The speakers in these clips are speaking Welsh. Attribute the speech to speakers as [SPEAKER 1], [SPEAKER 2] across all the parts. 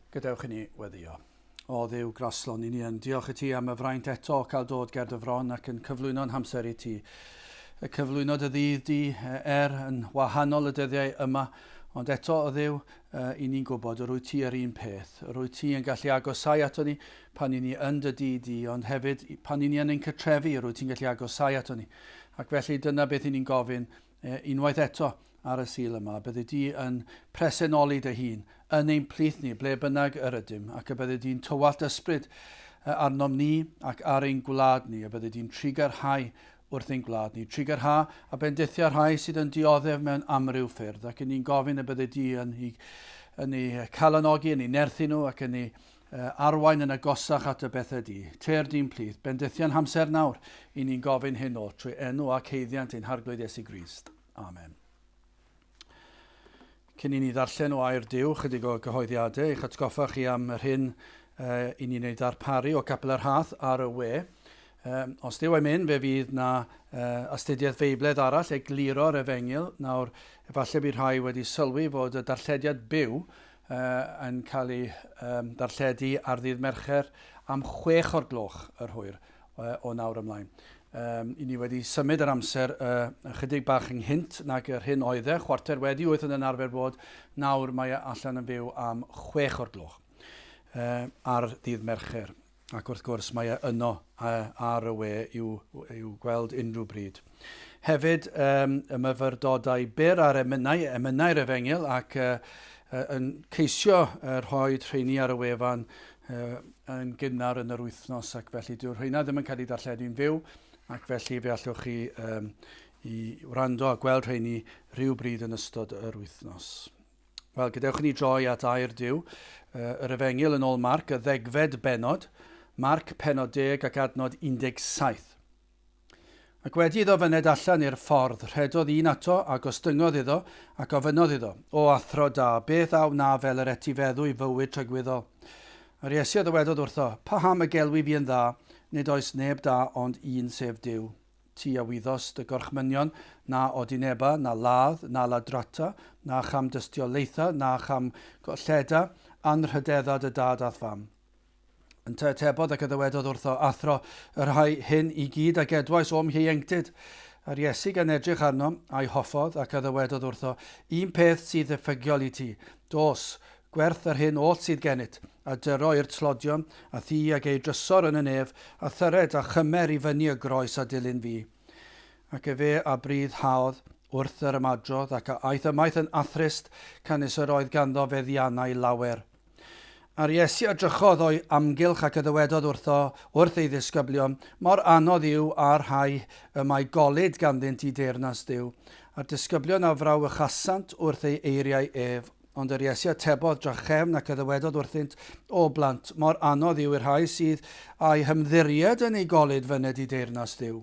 [SPEAKER 1] Gadewch i ni weddio. O Dduw graslon i ni yn diolch i ti am y fraint eto cael dod ger dy fron ac yn cyflwyno'n hamser i ti. Y cyflwyno dy ddydd di yn wahanol y dyddiau yma, ond eto o Dduw i ni'n gwybod rwy ti yr un peth. Rwy ti yn gallu agosau ato ni pan i ni yn dy di, ond hefyd pan i ni yn ein cytrefi rwy ti'n gallu agosau ato ni. Ac felly dyna beth i ni'n gofyn unwaith eto ar y sil yma, bydde di yn presenoli dy hun yn ein plith ni, ble bynnag yr ydym, ac y bydde di'n tywalt ysbryd arnom ni ac ar ein gwlad ni, a bydde di'n trigarhau wrth ein gwlad ni. Trigarhau a bendithio'r rhai sydd yn dioddef mewn amryw ffyrdd, ac yn ni'n gofyn y bydde di yn ei calanogi, yn ei nerthu nhw, ac yn ei arwain yn agosach at y bethau di. Teir di'n plith, bendithio'n hamser nawr, i ni'n gofyn hyn o trwy enw ac heiddiant ein harglwydd Iesu Grist. Amen. Cyn i ni ddarllen o air Duw, chydig o gyhoeddiadau, eich atgoffa chi am yr hyn i ni'n ei darparu o Nghapel yr Rhath ar y we. Os Duw am un, fe fydd na astudiaeth feibledd arall egluro'r Efengil. Nawr, efallai bydd rhai wedi sylwi fod y darllediad byw yn cael ei darlledu ar ddydd Mercher am 6 o'r gloch yr hwyr o nawr ymlaen. I ni wedi symud yr amser ychydig bach ynghynt nag yr hyn oedd chwarter wedi 8 yn arfer bod, nawr mae allan yn byw am 6 o'r gloch ar ddydd Mercher. Ac wrth gwrs mae yno ar y we i'w gweld unrhyw bryd. Hefyd y myfyrdodau byr ar emynau'r Efengil ac yn ceisio rhoi rheini ar y wefan yn gynnar yn yr wythnos, ac felly dyw'r rheina ddim yn cael ei darlledu'n fyw, ac felly fe allwch chi i wrando a gweld rheini rhyw bryd yn ystod yr wythnos. Wel, gadewch ni droi at air Duw, yr Efengil yn ôl Marc, y 10fed benod, Marc penod 10 ac adnod 17. Ac wedi iddo fyned allan i'r ffordd, rhedodd un ato ac ostyngodd iddo ac ofynodd iddo, o athro da, beth aw na fel yr etifeddwy fywyd tragwyddol. Ar Iesu ddywedodd wrtho, pa ham y gelwi fi yn dda, nid oes neb da ond un sef Duw. Ti a wyddos dy gorchmynion, na odineba, na ladd, na ladrata, na cham dystiolaetha, na cham golleda, anrhydedda dy dad a fam. Yn tebodd ac ddywedodd wrtho, athro, yr rhai hyn i gyd ag edwais o'm hieuenctid. Ar Iesu gan edrych arno, a'i hoffodd ac ddywedodd wrtho, un peth sydd effygiol i ti, dos, gwerth yr hyn oll sydd gennyt, a dyro i'r tlodion, a thi ag ei drysor yn y nef, a thyred a chymer i fyny y groes a dilyn fi. Ac fe a brydd haodd wrth yr ymadrodd, ac a aeth ymaith yn athrist, canis yr oedd ganddo feddiannau lawer. Ar Iesu adrychodd o'i amgylch ac ddywedodd wrth ei ddisgyblion, mor anodd yw a'r rhai y mae golyd ganddynt i deyrnas Duw, a'r disgyblion a fraw ychasant wrth ei eiriau ef. Ond yr Iesu atebodd drachefn ac ddywedodd wrthynt, o blant, mor anodd yw i'r rhai sydd a'u hymddiried yn ei golyd fyned i deyrnas Duw.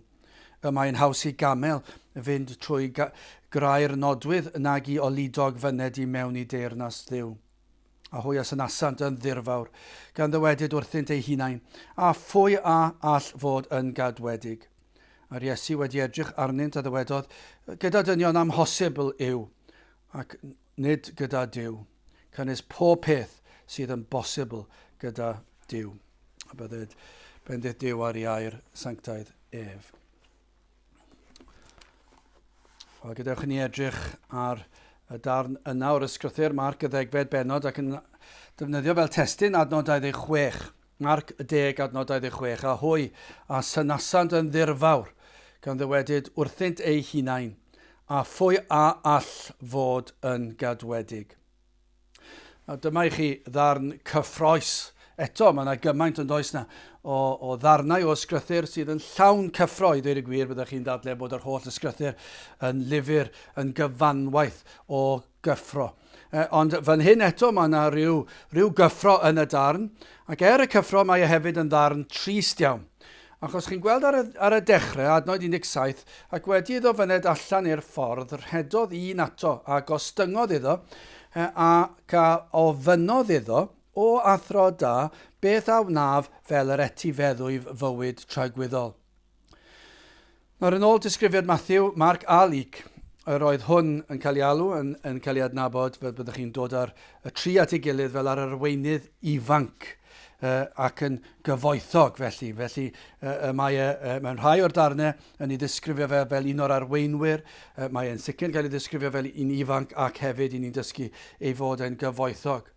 [SPEAKER 1] Mae'n haws i gamel fynd trwy grau'r nodwydd nag i olidog fyned i mewn i deyrnas Duw. A hwy as yn asant yn ddirfawr, gan ddywedyd wrthynt ei hunain, a phwy a all fod yn gadwedig. Ar Iesu wedi edrych arnynt a ddywedodd, gyda dynion amhosibl yw, ac nid gyda Duw. Cynnes pob peth sydd yn bosibl gyda Duw. A bendydd Duw ar ei air sanctaidd ef. Wel, gadewch ni edrych ar y darn yna o'r ysgrythyr Marc y 10fed benod ac yn defnyddio fel testun adnod 26. Marc 10 adnod 26. A hwy a synasant yn ddirfawr gan ddywedyd wrthynt ei hunain, a phwy a all fod yn gadwedig. A dyma i chi ddarn cyffroes. Eto, mae yna gymaint yn does na o ddarnau o ysgrythyr sydd yn llawn cyffroi, dweud y gwir, byddwch chi'n dadle bod yr holl ysgrythyr yn lyfr, yn gyfanwaith o gyffro. Ond fan hyn eto, mae yna rhyw gyffro yn y darn, ac y cyffro mae hefyd yn ddarn trist iawn. Achos chi'n gweld ar y dechrau, adnod 17, ac wedi iddo fyned allan i'r ffordd, rhedodd un ato a gostyngodd iddo, ac ofynodd iddo, o athro da, beth a wnaf fel yr etifeddwyf fywyd tragwyddol. Nawr yn ôl disgrifiad Matthew, Marc a Luc, yr oedd hwn yn cael ei alw, yn cael ei adnabod, fel byddwch chi'n dod ar y tri at ei gilydd fel ar arweinydd ifanc ac yn gyfoethog felly. Felly mae'n rhai o'r darnau yn ei ddisgrifio fel un o'r arweinwyr, mae'n sicr yn cael ei ddisgrifio fel un ifanc ac hefyd i ni'n dysgu ei fod yn gyfoethog.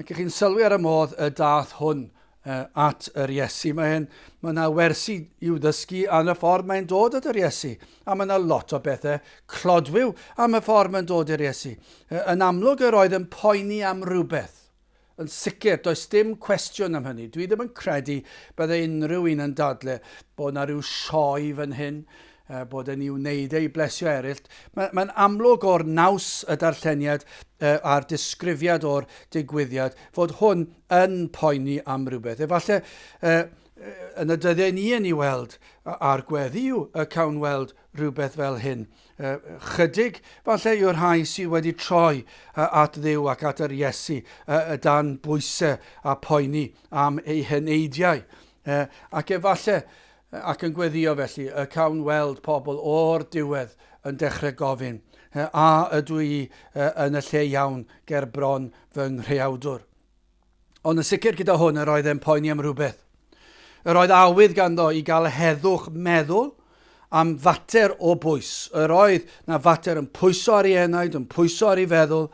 [SPEAKER 1] Ac chi'n sylwi ar y modd y dath hwn at yr Iesu. Mae yna wersi i'w ddysgu am y ffordd mae'n dod at yr Iesu. A mae yna lot o bethau clodwiw am y ffordd mae'n dod i'r Iesu. Yn amlwg yr oedd yn poeni am rhywbeth. Yn sicr, does dim cwestiwn am hynny. Dwi ddim yn credu bydde unrhyw un yn dadlau bod yna rhyw sioe fan hyn, bod yn i'w wneud ei blesio eraill. Mae'n amlwg o'r naws y darlleniad a'r disgrifiad o'r digwyddiad fod hwn yn poeni am rhywbeth. Efallai yn y dyddiau ni yn ei weld a'r gweddi yw y cawn weld rhywbeth fel hyn. Chydig falle yw'r rhai sydd wedi troi at Dduw ac at yr Iesu dan bwysau a poeni am ei heneidiau. Ac efallai ac yn gweddio felly, y cawn weld pobl o'r diwedd yn dechrau gofyn, a ydw i yn y lle iawn ger bron fy nghreawdwr. Ond yn sicr gyda hwn, yr oedd e'n poeni am rhywbeth. Yr oedd awydd ganddo i gael heddwch meddwl am fater o bwys. Yr oedd na fater yn pwyso ar ei enaid, yn pwyso ar ei feddwl,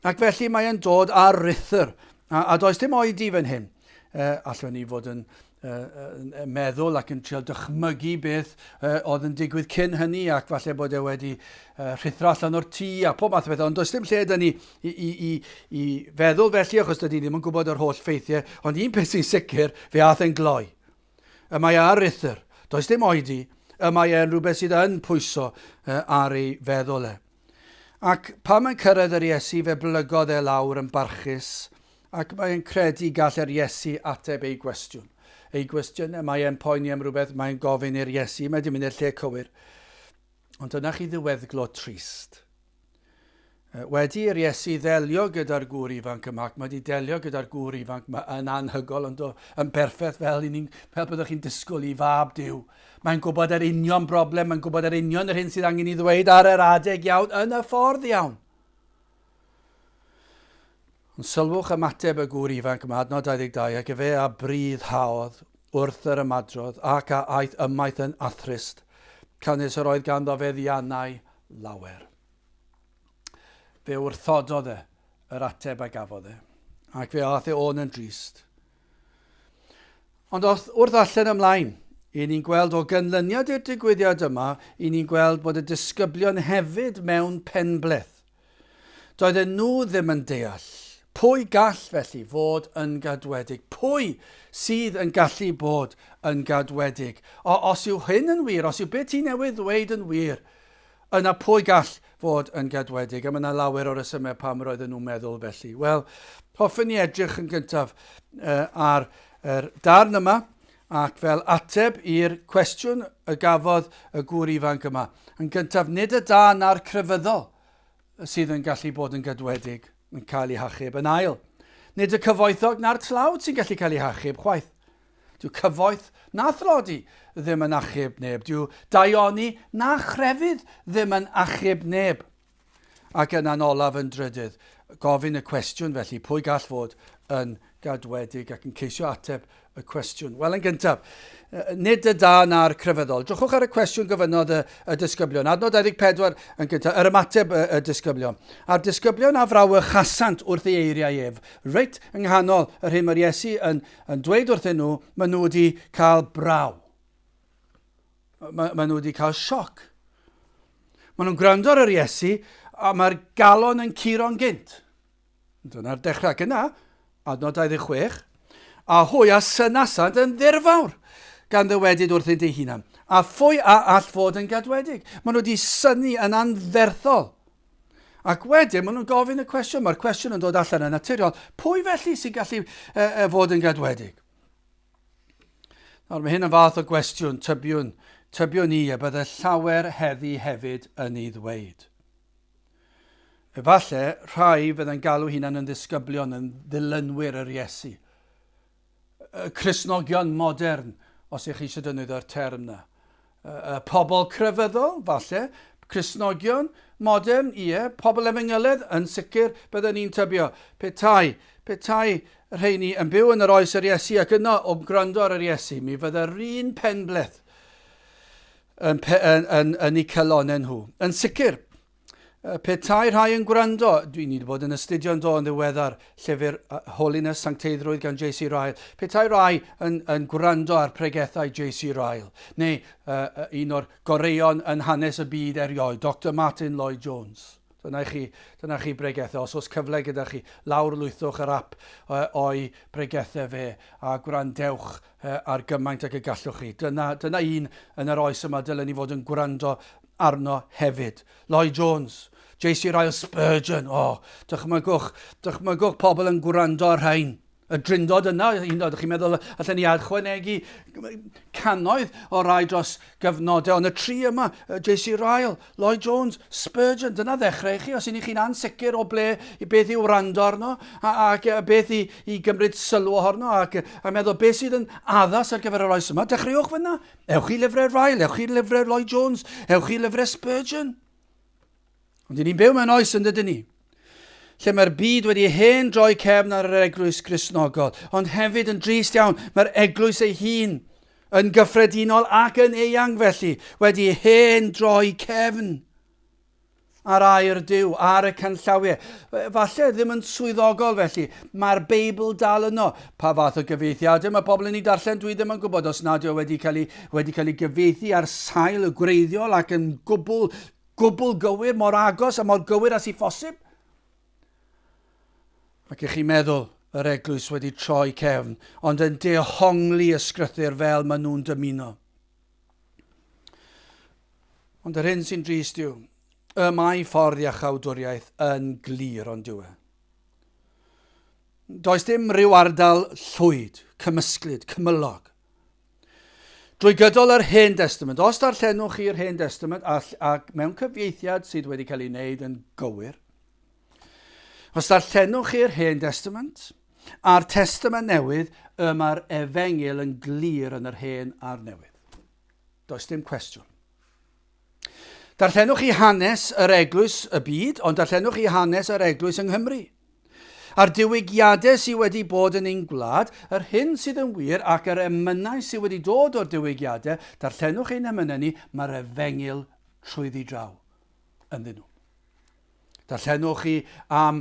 [SPEAKER 1] ac felly mae e'n dod ar rythr. A does dim oedi fan hyn. Allwn ni fod yn meddwl ac yn trio dychmygu beth oedd yn digwydd cyn hynny ac falle bod e wedi rhithro allan o'r tŷ a pob math o bethau, ond does dim lle dyn ni i feddwl felly achos dyn ni ddim yn gwybod yr holl ffeithiau, ond un peth sy'n sicr fe ath e'n gloi. Y mae ar rythr, does dim oedi, y mae e'n rhywbeth sydd yn pwyso ar ei feddwl e. Ac pan mae'n cyrraedd yr Iesu fe blygodd e lawr yn barchus ac mae'n credu gall yr Iesu ateb ei gwestiwn. Ei gwestiwn, mae e'n poeni am rhywbeth, mae'n gofyn i'r Iesu, mae dim yn i'r lle cywir. Ond dyna chi ddiweddglo trist. Wedi i'r Iesu ddelio gyda'r gŵr ifanc yma, ac mae wedi delio gyda'r gŵr ifanc yma yn anhygol, ond yn berffaith fel byddwch chi'n disgwyl i fab Duw. Mae'n gwybod yr union broblem, mae'n gwybod yr union yr hyn sydd angen i ddweud ar yr adeg iawn, yn y ffordd iawn. Ond sylwch ymateb y gŵr ifanc yma, adnod 22, ac fe a brydd haodd wrth yr ymadrodd ac a aeth ymaith yn athrist, canis yr oedd ganddo fe ddiannau lawer. Fe wrthododd yr ateb a gafodd ac fe ath o'n yn drist. Ond wrth allan ymlaen, i ni'n gweld o ganlyniad i'r digwyddiad yma, i ni'n gweld bod y disgyblion hefyd mewn penbleth. Doedden nhw ddim yn deall. Pwy gall felly fod yn gadwedig? Pwy sydd yn gallu bod yn gadwedig? Os yw hyn yn wir, os yw beth ti newydd ddweud yn wir, yna pwy gall fod yn gadwedig? A mae yna lawer o resymau pam roedden nhw'n meddwl felly. Wel, hoffwn ni edrych yn gyntaf ar yr darn yma ac fel ateb i'r cwestiwn y gafodd y gŵr ifanc yma. Yn gyntaf, nid y da na'r crefyddol sydd yn gallu bod yn gadwedig yn cael ei hachub yn ail. Nid y cyfoethog na'r tlawd sy'n gallu cael ei hachub, chwaith. Dyw cyfoeth na thlodi ddim yn achub neb. Dyw daioni na chrefydd ddim yn achub neb. Ac yna'n olaf yn drydydd. Gofyn y cwestiwn felly, pwy gall fod yn gadwedig ac yn ceisio ateb y cwestiwn. Wel, yn gyntaf, nid y da na'r crefyddol. Drychwch ar y cwestiwn gofynodd y disgyblion. Adnod 24 yn gyntaf, yr ymateb y disgyblion. A'r disgyblion a fraw y chasant wrth ei eiriau ef. Reit yng nghanol yr hyn mae'r Iesu yn dweud wrthyn nhw, maen nhw wedi cael braw. Maen nhw wedi cael sioc. Maen nhw'n gwrando ar yr Iesu a mae'r galon yn curo'n gynt. Dyna'r dechrau yna, adnod 26. A hwy a synasant yn ddirfawr gan ddywedid wrth ei hunan. A phwy a all fod yn gadwedig. Maen nhw wedi syni yn anferthol. Ac wedyn, maen nhw'n gofyn y cwestiwn. Mae'r cwestiwn yn dod allan yn naturiol. Pwy felly sy'n gallu fod yn gadwedig? Nawr, mae hyn yn fath o gwestiwn tybiwn ni a bydde llawer heddi hefyd yn ei ddweud. Efallai, rhai fydde'n galw hunan yn ddisgyblion yn ddilynwyr yr Iesu. Crisnogion modern, os ych chi eisiau defnyddio'r term yna. Pobl crefyddol, falle, Crisnogion, modern, pobl efengylydd, yn sicr byddwn ni'n tybio. Petai rheini yn byw yn yr oes yr Iesu ac yno o gwrando ar yr Iesu, mi fydda'r un penbleth yn eu cylonau nhw. Yn sicr, petai rhai yn gwrando, dwi'n wedi bod yn astudio'n do yn ddiweddar llyfr Holiness Sancteiddrwydd gan J.C. Ryle, petai rhai yn gwrando ar pregethau J.C. Ryle, neu un o'r goreion yn hanes y byd erioed, Dr. Martin Lloyd-Jones. Dyna chi bregethau. Os oes cyfle gyda chi, lawr lwythwch yr ap o'i bregethau fe a gwrandewch ar gymaint ac y gallwch chi. Dyna un yn yr oes yma dylen ni fod yn gwrando arno hefyd. Lloyd-Jones, J.C. Ryle, Spurgeon, dychmygwch pobl yn gwrando ar rhain. Y drindod yna, ydych chi'n meddwl, allan ni adchwanegu cannoedd o rai dros gyfnodau, ond y tri yma, J.C. Ryle, Lloyd-Jones, Spurgeon, dyna ddechrau chi, os ydych chi'n ansicr o ble i beth i'w wrando arno, ac beth i gymryd sylw ohono, ac meddwl beth sydd yn addas ar gyfer yr oes yma, dechreuwch fyna. Ewch i lyfrau Ryle, ewch i lyfrau Lloyd-Jones, ewch i lyfrau Spurgeon. Ond ni'n byw mewn oes yn dydyn ni, lle mae'r byd wedi hen droi cefn ar yr eglwys Cristnogol, ond hefyd yn drist iawn, mae'r eglwys ei hun yn gyffredinol ac yn eang felly, wedi hen droi cefn ar air Duw, ar y canllawiau. Falle ddim yn swyddogol felly, mae'r Beibl dal yno. Pa fath o gyfeithiadau mae pobl yn ei darllen, dwi ddim yn gwybod os nad yw wedi cael ei gyfieithu ar sail y gwreiddiol ac yn gwbl gywir, mor agos a mor gywir as i phosib. Ac ych chi'n meddwl yr eglwys wedi troi cefn, ond yn dehongli ysgrythyr fel maen nhw'n dymuno. Ond yr hyn sy'n drist yw, y mae ffordd iachawdwriaeth yn glir ond yw e. Does dim ryw ardal llwyd, cymysglyd, cymylog. Drwy gydol yr Hen Testament, os darllenwch chi'r Hen Testament ac mewn cyfieithiad sydd wedi cael ei wneud yn gywir, os darllenwch chi'r Hen Testament, a'r Testament Newydd, mae'r efengyl yn glir yn yr Hen a'r Newydd. Does dim cwestiwn. Darllenwch chi hanes yr eglwys y byd, ond darllenwch chi hanes yr eglwys yng Nghymru. A'r diwygiadau sydd wedi bod yn ein gwlad, yr hyn sydd yn wir ac yr emynau sydd wedi dod o'r diwygiadau, darllenwch chi'n emynau ni, mae'r efengyl trwyddi draw ynddyn nhw. Darllenwch chi am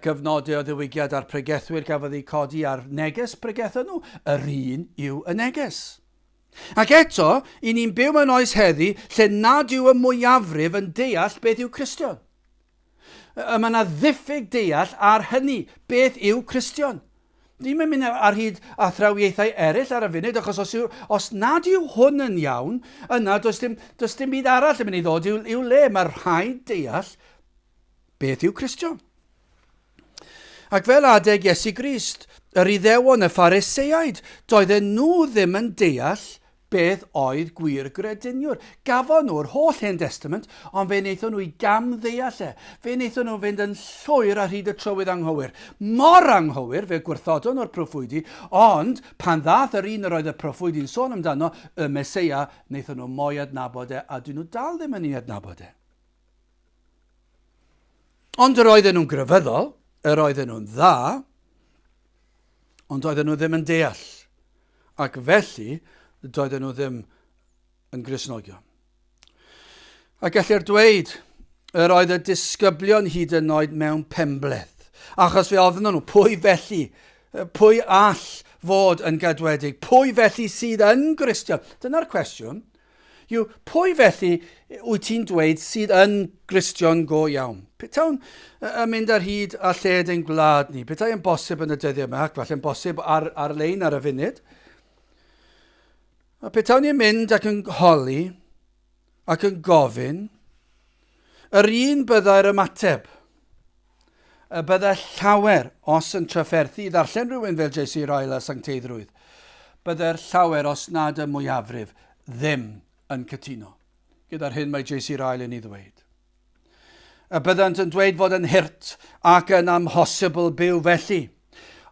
[SPEAKER 1] gyfnodau o ddiwygiad a'r pregethwyr gafodd eu codi ar neges pregethau nhw, yr un yw y neges. Ac eto, i ni'n byw mewn oes heddi lle nad yw y mwyafrif yn deall beth yw Cristion. Mae yna ddiffyg deall ar hynny, beth yw Cristion. Ddim yn mynd ar hyd a thrawiaethau eraill ar y funud, achos os nad yw hwn yn iawn, yna does dim byd arall yn mynd i ddod i'w le. Mae rhaid deall beth yw Cristion. Ac fel adeg Iesu Grist, yr Iddewon y Phariseiaid, doedden nhw ddim yn deall beth oedd gwir grediniwr. Gafon nhw'r holl Hen Testament, ond fe wnaethon nhw i gamddeall e. Fe wnaethon nhw fynd yn llwyr ar hyd y trywydd anghywir. Mor anghywir, fe gwrthodon o'r proffwydi, ond pan ddath yr un yr oedd y proffwydi'n sôn amdano, y Meseia, wnaethon nhw mwy adnabod e, a dyn nhw dal ddim yn ei adnabod e. Ond yr oedden nhw'n grefyddol, yr oedden nhw'n dda, ond oedden nhw ddim yn deall. Ac felly, doedden nhw ddim yn Gristnogion. A gellir dweud, yr oedd y disgyblion hyd yn oed mewn penbleth. Achos fe ofyn nhw, pwy felly, pwy all fod yn gadwedig, pwy felly sydd yn Cristion? Dyna'r cwestiwn. Pwy felly wyt ti'n dweud sydd yn Cristion go iawn? Petawn yn mynd ar hyd a lled ein gwlad ni? Petawn yn bosib yn y dyddiau yma, ac falle'n bosib ar-lein ar y funud? A petawn ni'n mynd ac yn holi ac yn gofyn, yr un byddai'r ymateb. Y byddai llawer, os yn trafferthu, ddarllen rhywun fel J.C. Ryle a Sancteiddrwydd, byddai'r llawer os nad y mwyafrif ddim yn cytuno. Gyda'r hyn mae J.C. Ryle yn ei ddweud. Y byddant yn dweud fod yn hirt ac yn amhosibl byw felly.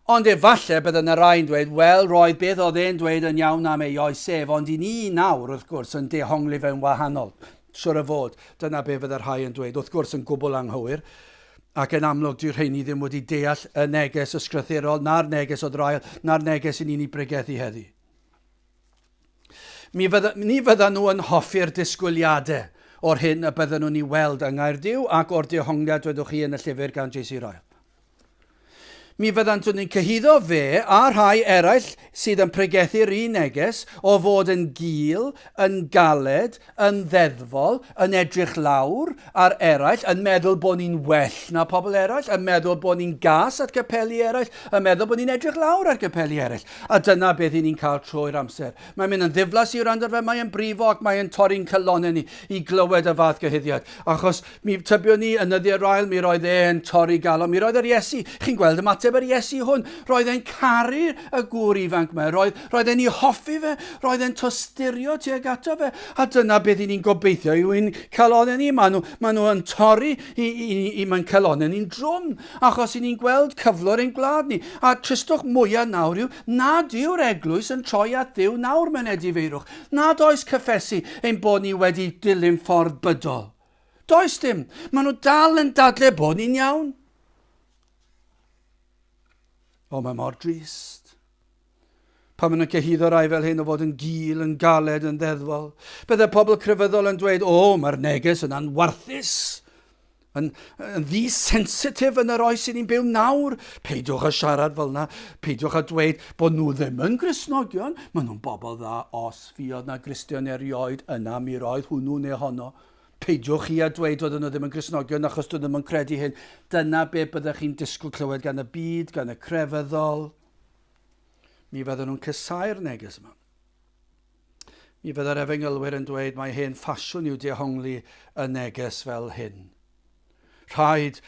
[SPEAKER 1] Ond efallai bydden yr rhain dweud, wel, roedd beth oedd e'n dweud yn iawn am ei oes ef, ond i ni nawr, wrth gwrs, yn dehongli fe'n wahanol. Siwr y fod, dyna be fydd yr rhai yn dweud, wrth gwrs yn gwbl anghywir, ac yn amlwg dyw'r rheini ddim wedi deall y neges ysgrythurol, na'r neges o drael, na'r neges i ni'n ei bregethu heddi. Ni fyddan nhw yn hoffi'r disgwyliadau o'r hyn y byddan nhw'n ei weld yng Nghaerdyw ac o'r dehongliad wedwch chi yn y llyfr gan J.C. Ryle. Mi fyddan nhw'n cyhuddo fe a rhai eraill sydd yn pregethu'r un neges o fod yn gul, yn galed, yn ddeddfol, yn edrych lawr ar eraill, yn meddwl bod ni'n well na pobl eraill, yn meddwl bod ni'n gas at gapeli eraill, yn meddwl bod ni'n edrych lawr ar gapeli eraill. A dyna beth ni'n cael trwy'r amser. Mae'n mynd yn ddiflas i wrando fe, mae'n brifo ac mae'n torri'n calonau ni i glywed y fath gyhuddiad. Achos mi tybion ni yn yddi'r Ryle, mi roedd e'n torri galon, mi roedd yr Iesu. Chi'n gweld y mateb yr Iesu hwn, roedd e'n caru y gŵr ifanc me, roedd e'n ei hoffi fe, roedd e'n tosturio tuag ato fe, a dyna beth ni'n gobeithio yw'n calonau ni. Maen nhw yn torri mae'n calonau ni'n drwm, achos ni'n gweld cyflwr ein gwlad ni. A tristwch mwyaf nawr yw, nad yw'r eglwys yn troi at Dduw nawr mynedi feirwch. Nad oes cyffesu ein bod ni wedi dilyn ffordd bydol. Does dim. Maen nhw dal yn dadlau bod ni'n iawn. O, mae mor drist. Pan maen nhw'n cyhuddo rai fel hyn o fod yn gul, yn galed, yn ddeddfol. Byddai pobl crefyddol yn dweud, o, mae'r neges yn anwarthus, yn ddi-sensitif yn yr oes sy'n ni'n byw nawr. Peidiwch a siarad fel yna, peidiwch a dweud bod nhw ddim yn Gristnogion. Maen nhw'n bobl dda os fiodd na Cristion erioed yna mi roedd hwnnw neu honno. Peidiwch chi a dweud oedd nhw ddim yn Gristnogion achos dwi ddim yn credu hyn. Dyna be byddech chi'n disgwyl clywed gan y byd, gan y crefyddol. Mi fydden nhw'n cysau'r neges yma. Mi fydda'r efengylwyr yn dweud mae hen ffasiwn yw dehongli y neges fel hyn. Rhaid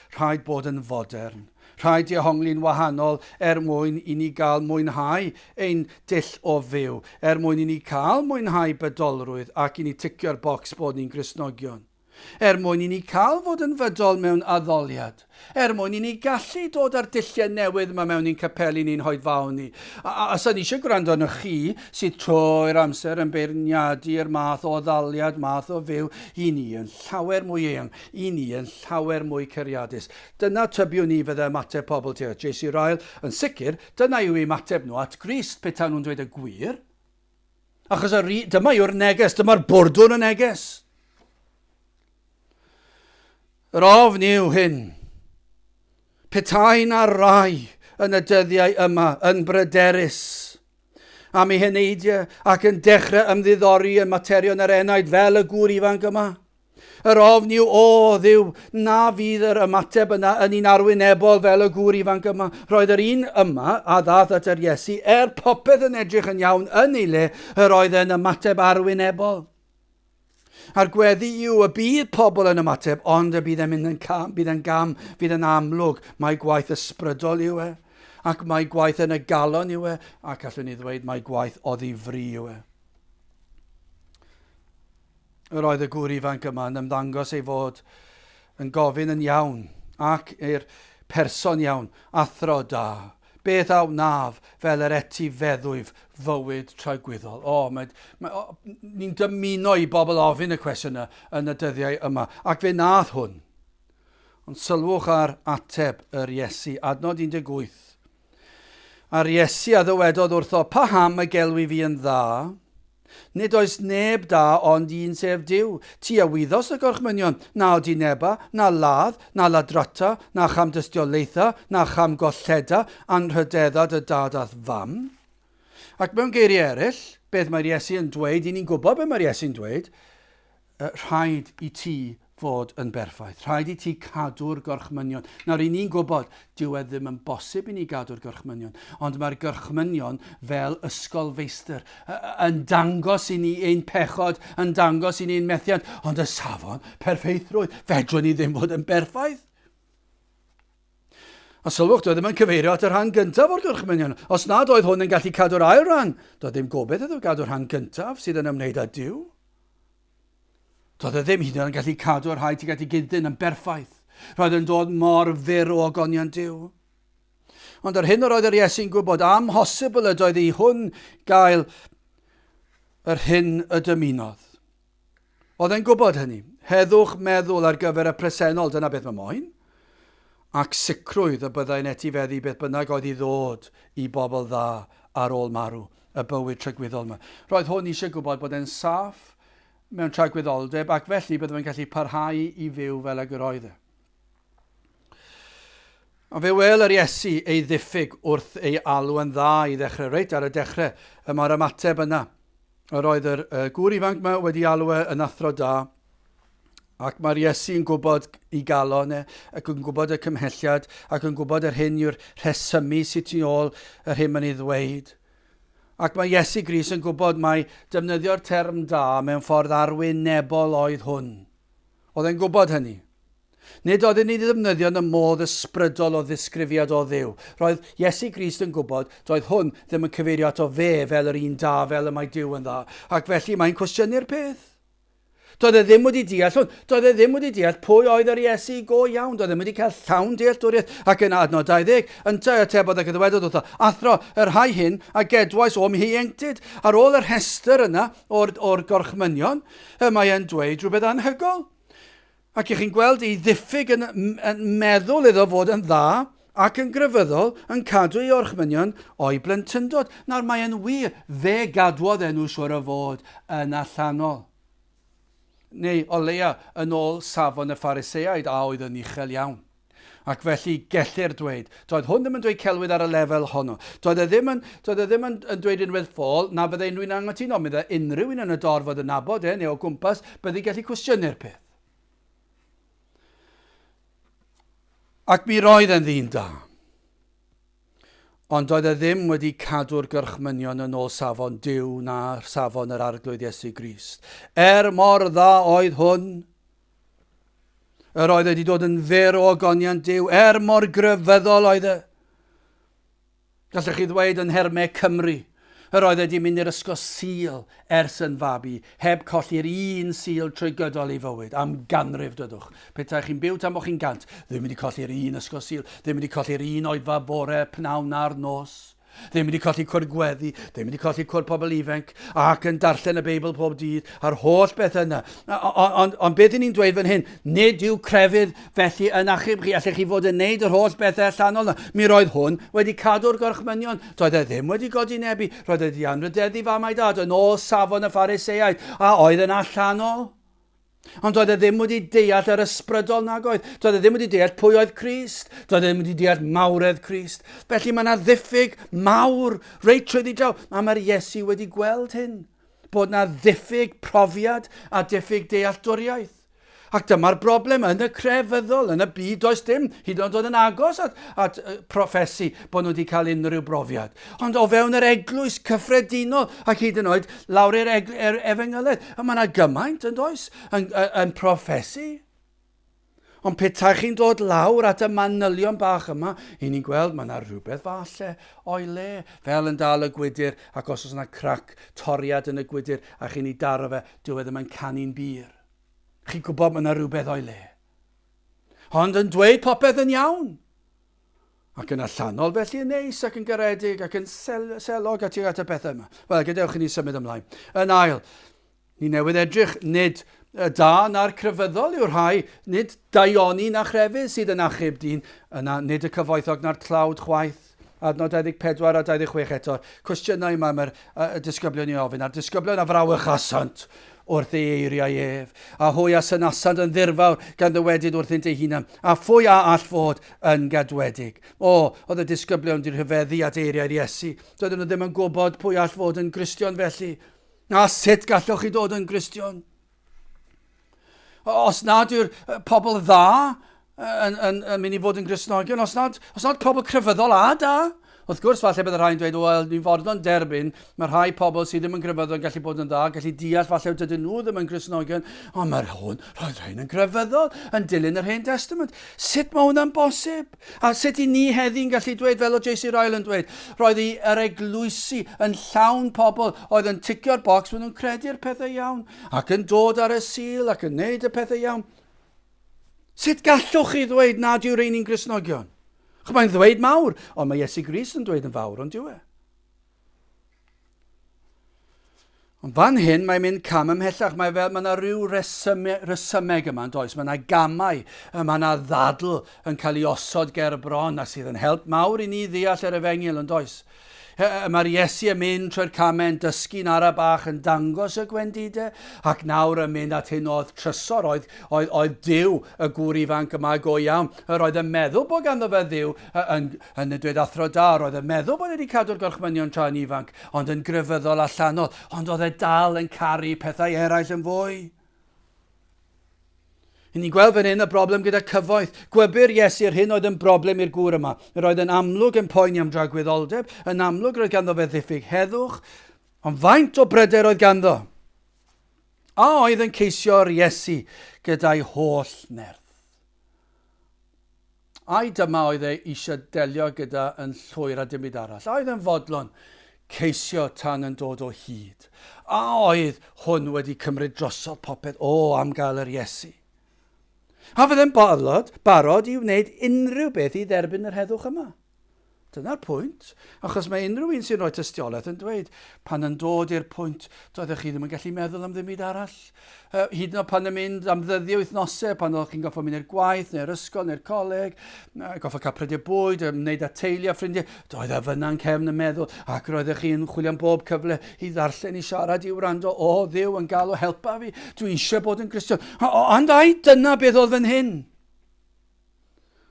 [SPEAKER 1] bod yn fodern. Rhaid dehongli'n wahanol mwyn i ni gael mwynhau ein dull o fyw, mwyn i ni cael mwynhau bydolrwydd ac i ni ticio'r bocs bod ni'n Gristnogion. Mwyn i ni cael fod yn fydol mewn addoliad. Mwyn i ni gallu dod ar dulliau newydd yma mewn i'n capeli ni'n hoedfawn ni. A sa'n eisiau gwrando arno chi sydd trwy'r amser yn beirniadu'r math o addoliad, math o fyw, i ni yn llawer mwy eang, i ni yn llawer mwy ceriadus. Dyna tybiwn ni fydde ymateb pobl te. J.C. Ryle yn sicr, dyna yw ei ymateb nhw at Grist petai nhw'n dweud y gwir. Achos dyma yw'r neges, dyma'r bwrdwn y neges. Yr ofn yw hyn. Petai na rai yn y dyddiau yma yn bryderus am ei heneidiau ac yn dechrau ymddiddori yn materion yr enaid fel y gŵr ifanc yma. Yr ofn yw, o Dduw, na fydd yr ymateb yna yn un arwynebol fel y gŵr ifanc yma. Roedd yr un yma a ddath at yr Iesu, popeth yn edrych yn iawn yn ei le, yr oedd yn ymateb arwynebol. A'r gweddi yw y bydd pobl yn ymateb, ond y bydd e'n mynd yn cam, bydd yn amlwg. Mae gwaith ysbrydol yw e, ac mae gwaith yn y galon yw e, ac allwn ni ddweud mae gwaith o ddifri yw e. Yr oedd y gŵr ifanc yma yn ymddangos ei fod yn gofyn yn iawn, ac i'r person iawn, athro da. Beth a wnaf fel yr etifeddwyf fywyd tragwyddol. Ni'n dymuno i bobl ofyn y cwestiwn yn y dyddiau yma. Ac fe nath hwn. Ond sylwch ar ateb yr Iesu, adnod 18. A'r Iesu a ddywedodd wrtho, pa ham y gelwi fi yn dda? Nid oes neb da ond un sef Duw. Ti a wyddos y gorchmynion, na odi neba, na ladd, na ladrata, na cham dystiolaetha, na cham golleda, anrhydeddad y dad ath fam. Ac mewn geiriau eraill, beth mae'r Iesu yn dweud, i ni'n gwybod beth mae'r Iesu'n dweud, rhaid i ti fod yn berffaith. Rhaid i ti cadw'r gorchmynion. Nawr, i ni'n gwybod, dyw e ddim yn bosib i ni gadw'r gorchmynion, ond mae'r gorchmynion fel ysgol feistr yn dangos i ni ein pechod, yn dangos i ni'n methiant, ond y safon perfeithrwydd, fedrwn ni ddim fod yn berffaith. A sylwch, doedd ddim yn cyfeirio at yr rhan gyntaf o'r gorchmynion. Os nad oedd hwn yn gallu cadw'r ail rhan, doedd ddim gobeith iddo gadw'r rhan gyntaf sydd yn ymwneud â Duw. Doedd e ddim hyd yn oed yn gallu cadw'r rhaid i gallu gyntyn yn berffaith. Roedd yn dod mor fyr o ogonion Duw. Ond ar hyn yr oedd yr Iesu'n gwybod amhosibl ydoedd i hwn gael yr hyn y dymunodd. Oedd e'n gwybod hynny. Heddwch meddwl ar gyfer y presennol, dyna beth mae moyn. Ac sicrwydd y byddai'n etifeddu beth bynnag oedd i ddod i bobl dda ar ôl marw, y bywyd trygwyddol yma. Roedd hwn eisiau gwybod bod e'n saff mewn tragwyddoldeb ac felly byddai'n gallu parhau i fyw fel y gyroedd e. A fe wel yr Iesu ei ddiffyg wrth ei alw yn dda i ddechrau reit ar y dechrau. Mae'r ymateb yna. Yr oedd yr gŵr ifanc yma wedi alw yn athro da. Ac mae'r Iesu'n gwybod ei galon e, ac yn gwybod y cymhelliad, ac yn gwybod yr hyn yw'r rhesymu sy'n tu ôl yr hyn ma'n ei ddweud. Ac mae Iesu Grist yn gwybod mai defnyddio'r term da mewn ffordd arwynebol oedd hwn. Oedd e'n gwybod hynny. Nid oedd e'n ei ddefnyddio yn y modd ysbrydol o ddisgrifiad o Dduw. Roedd Iesu Grist yn gwybod, doedd hwn ddim yn cyfeirio ato fe fel yr un da, fel y mae Duw yn dda. Ac felly mae'n cwestiynu'r peth. Doedd e ddim wedi deall hwn. Doedd e ddim wedi deall pwy oedd yr Iesu go iawn. Doedd e ddim wedi cael llawn dealltwriaeth. Ac yn adnod 20, yn atebodd ac ydwedodd wrtho, athro, yr rhai hyn a gedwais o'm hi ieuenctid. Ar ôl yr rhestr yna o'r gorchmynion, mae e'n dweud rhywbeth anhygol. Ac chi'n gweld ei ddiffyg yn meddwl iddo fod yn dda ac yn grefyddol yn cadw ei orchmynion o'i blentyndod. Nawr mae e'n wir, fe gadwodd enw siwr o fod yn allanol. Neu o leia yn ôl safon y Phariseaid a oedd yn uchel iawn. Ac felly gellir dweud, doedd hwn ddim yn dweud celwydd ar y lefel honno. Doedd e ddim yn dweud unrhyw ffôl na bydde unrhyw'n anghytuno. Bydde unrhyw un yn y dorfod yn nabod neu o gwmpas bydde gallu cwestiynu'r peth. Ac mi roedd e'n ddyn da. Ond doedd e ddim wedi cadw'r gyrchmynion yn ôl safon Duw na'r safon yr arglwydd Iesu Grist. Mor dda oedd hwn, yr oedd wedi dod yn fyr o ogoniant Duw, mor grefyddol oedd e. Gallech chi ddweud yn Hermau Cymru, yr oedd wedi mynd i'r ysgol Sul ers yn fabi, heb colli'r un Sul trwy gydol ei fywyd, am ganrif dydwch. Petai chi'n byw tam o chi'n gant, ddim wedi colli'r un ysgol Sul, ddim wedi colli'r un oedfa bore pnawn na'r nos, ddim wedi colli cwr gweddi, ddim wedi colli cwr pobl ifanc, ac yn darllen y Beibl pob dydd, a'r holl beth yna. Ond beth ni'n dweud fan hyn, nid yw crefydd felly yn achub chi, allech chi fod yn neud yr holl bethau allanol yna. Mi roedd hwn wedi cadw'r gorchmynion, doedd e ddim wedi godi nebu, roedd e wedi anrydeddu fam a'i dad yn ôl safon y Phariseaid, a oedd yn allanol. Ond doedd e ddim wedi deall yr ysbrydol nag oedd. Doedd e ddim wedi deall pwy oedd Crist. Doedd e ddim wedi deall mawredd Crist. Felly mae yna ddiffyg mawr reit trwy draw. A mae'r Iesu wedi gweld hyn. Bod yna ddiffyg profiad a diffyg dealltwriaeth. Ac dyma'r broblem yn y crefyddol, yn y byd does dim, hyd yn oed yn agos at proffesi bod nhw wedi cael unrhyw brofiad. Ond o fewn yr eglwys cyffredinol ac hyd yn oed lawr i'r efengyled, a mae yna gymaint yn does yn proffesi. Ond petai chi'n dod lawr at y manylion bach yma, i ni'n gweld mae yna rhywbeth falle o'i le, fel yn dal y gwydyr, ac os oes yna crac toriad yn y gwydyr, a chi'n ei daro fe, dyw e ddim yn canu'n bir. Chi'n gwybod mae yna rhywbeth o'i le. Ond yn dweud popeth yn iawn. Ac yn allanol felly yn neis ac yn garedig ac yn selog at y bethau yma. Wel, gadewch i ni symud ymlaen. Yn ail, ni newydd edrych nid da na'r crefyddol yw'r rhai, nid daioni na chrefydd sydd yn achub dyn, yna nid y cyfoethog na'r tlawd chwaith. Adnod 24 a 26 eto. Cwestiynau yma mae'r disgyblion i ofyn. A'r disgyblion a frawch asant wrth ei eiriau ef, a hwy a synasant yn ddirfawr gan ddywedyd wrthynt ei hunan, a phwy a all fod yn gadwedig. Oedd y disgyblion wedi rhyfeddu at eiriau'r Iesu. Doedden nhw ddim yn gwybod pwy all fod yn Cristion felly. A sut gallwch chi dod yn Cristion? Os nad yw'r pobl dda yn mynd i fod yn Gristnogion, os nad pobl crefyddol a da, wrth gwrs, falle bydd y rhai'n dweud, wel, ni'n fod o'n derbyn, mae rhai pobl sydd ddim yn grefyddol yn gallu bod yn dda, gallu deall falle dydyn nhw ddim yn Gristnogion, ond mae'r roedd rhain yn grefyddol, yn dilyn yr Hen Testament. Sut mae hwnna'n bosib? A sut i ni heddi'n gallu dweud, fel o J.C. Ryle yn dweud, roedd yr eglwysi yn llawn pobl oedd yn ticio'r bocs, maen nhw'n credu'r pethau iawn, ac yn dod ar y Sul, ac yn neud y pethau iawn. Sut gallwch chi ddweud nad yw'r ein i'n Gristnogion? Mae'n ddweud mawr, ond mae Iesu Grist yn dweud yn fawr, ond yw e? Ond fan hyn, mae'n mynd cam ymhellach. Mae yna rhyw resymeg yma, does? Mae yna gamau, mae yna ddadl yn cael ei osod ger bron a sydd yn help mawr i ni ddeall yr Efengyl, yn does? Mae'r Iesu yn mynd trwy'r camau yn dysgu'n ara bach yn dangos y gwendidau, ac nawr yn mynd at hyn oedd trysor, oedd Duw y gŵr ifanc yma go iawn. Roedd yn meddwl bod ganddo fe Dduw yn y dweud athro da, roedd yn meddwl bod wedi cadw'r gorchmynion tra'n ifanc, ond yn grefyddol allanol, ond oedd e dal yn caru pethau eraill yn fwy. I ni'n gweld fan hyn y broblem gyda cyfoeth. Gwybyr Iesu'r hyn oedd yn broblem i'r gŵr yma. Roedd yn amlwg yn poeni am dragwyddoldeb, yn amlwg roedd ganddo fe ddiffyg heddwch, ond faint o bryder oedd ganddo. A oedd yn ceisio'r Iesu gyda'i holl nerth. Ai dyma oedd e eisiau delio gyda yn llwyr a dim byd arall. A oedd yn fodlon ceisio tan yn dod o hyd. A oedd hwn wedi cymryd drosodd popeth am gael yr Iesu. A fydde'n barod i wneud unrhyw beth i dderbyn yr heddwch yma. Dyna'r pwynt, achos mae unrhyw un sy'n rhoi tystiolaeth yn dweud, pan yn dod i'r pwynt, doeddech chi ddim yn gallu meddwl am ddim byd arall. Hyd yn oed pan yn mynd am ddyddiau wythnosau, pan oeddech chi'n goffo mynd i'r gwaith, neu'r ysgol, neu'r coleg, goffo cael prydiau bwyd, wneud â teulu a ffrindiau, doedd e fyna'n cefn yn meddwl, ac roeddech chi'n chwilio am bob cyfle i ddarllen, i siarad, i wrando, Dduw yn gael o helpa fi, dwi eisiau bod yn Cristion. Ond dyna beth oedd fan hyn.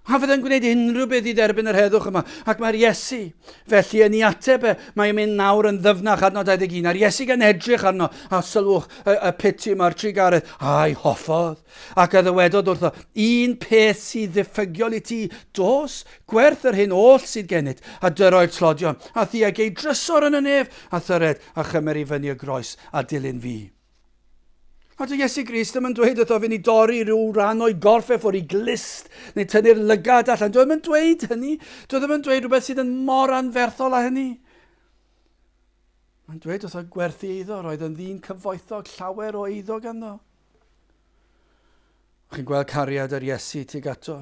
[SPEAKER 1] A fydde'n gwneud unrhyw beth i dderbyn yr heddwch yma. Ac mae'r Iesu, felly yn ei ateb, mae'n mynd nawr yn ddyfnach adnod 21. A'r Iesu gan edrych arno, a sylwch y piti yma'r trigaredd. A'i hoffodd. Ac a ddywedodd wrtho, un peth sydd ddiffygiol i ti, dos, gwerth yr hyn oll sydd gennyt, a dyroi'r tlodion, a ddiag ei drysor yn y nef, a thyred, a chymer i fyny y groes, a dilyn fi. A dy Iesu Grist ddim yn dweud wrtho fi'n i dorri rhyw ran o'i gorff o'r ei glist, neu tynnu'r lygad allan. Dwi ddim yn dweud hynny. Dwi ddim yn dweud rhywbeth sydd yn mor anferthol â hynny. Mae'n dweud wrtho gwerthu eiddo, roedd yn ddyn cyfoethog, llawer o eiddo ganddo. Chi'n gweld cariad yr Iesu tuag ato,